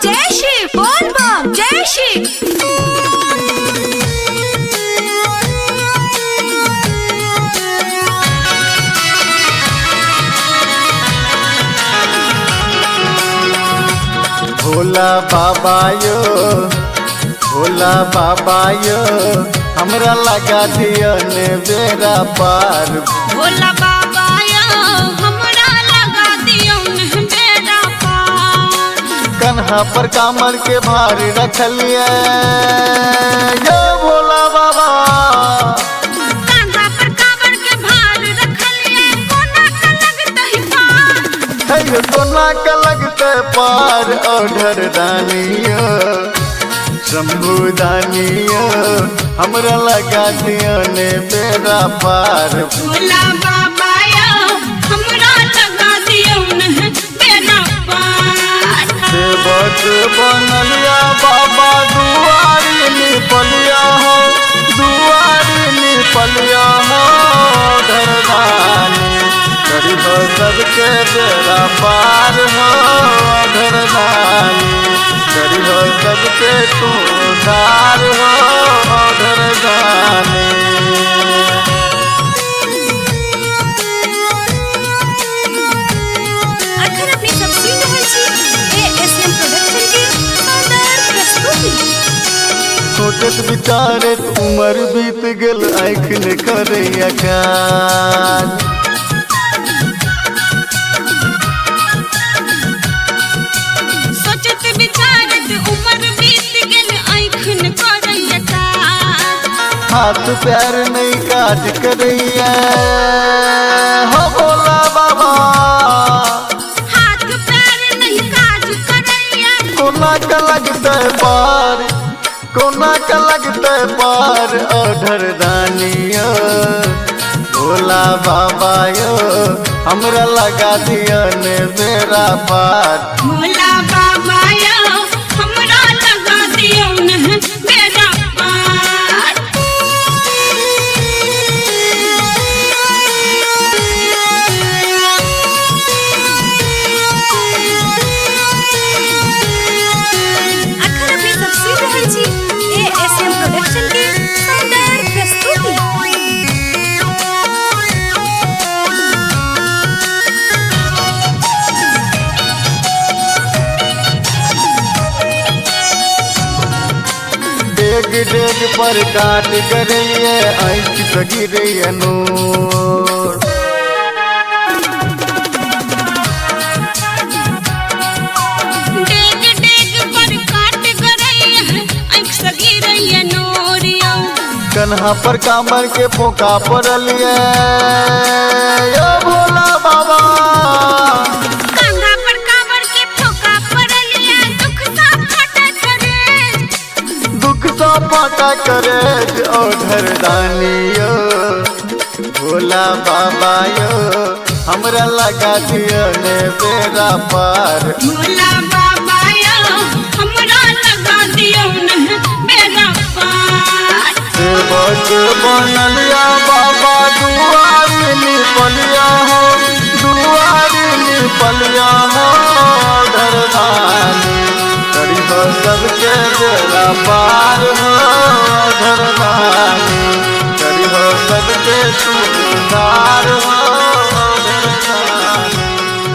जय श्री बोल बम जय श्री। भोला बाबा यो, भोला बाबा यो, हमरा लगा दिया ने बेरा पार। भोला बाबा यो, हमरा लगा दिया ने बेरा पार। कन्हा पर कामर के भार रखलिए यो भोला बाबा। कन्हा पर कामर के भार रखलिए, कोना का लगता ही पार। है कोना का लगता पार। ओढ़र दानियो शंभु दानियो, हमरा लगा दिया ने बेरा पार। भोला बाबा यो, हमरा लगा दिया ने बेरा पार। सेवक बनलिया बाबा दुआरी निपलिया हो, दुआरी निपलिया हो। धरदानी करी हो सबके बेरा पार हो। धरदानी करी हो सबके तू उद्धार हो। धरदानी अगर अपनी सब सुन रहल छी एएसएम प्रोडक्शन के शानदार प्रस्तुति। सोचत विचारत उमर बीत गेल, आँख ने करे अकाल। सोचत विचारत उमर बीत गेल, आँख न करे अकाल। हाथ पैर नहीं काज करैया हो भोला बाबा। हाथ पैर नहीं काज करैया, कोना का लगता पार, कोना का लगता पार। ओढ़र दानियो भोला बाबा यो, हमरा लगा दिया ने बेरा पार। भोला बाबा यो, हमरा लगा दिया ने बेरा पार। अगर अपनी सब सुन रहल छी एएसएम प्रोडक्शन के शानदार प्रस्तुति। डेग डेग पर काट करिए, आँख सगिरे नूर। डेग डेग पर काट करैया, आँख सगी रहिया नोरिया। कन्हा पर कामर के पोका पड़लिए यो भोला बाबा। कंधा पर कांवर के ठोका पड़लिया, दुख सा फटा करे। दुख सा फाटा करे। ओढ़र दानियो भोला बाबा यो, हमरा लगा दिया ने बेरा पार। भोला बाबा यो, हमरा लगा दिया ने बेरा पार। सेवक बनलिया बाबा दुआरी निपलिया हो, दुआरी निपलिया हो। धरदानी करी हो सबके बेरा पार हो। धरदानी करी हो सबके तू उद्धार हो।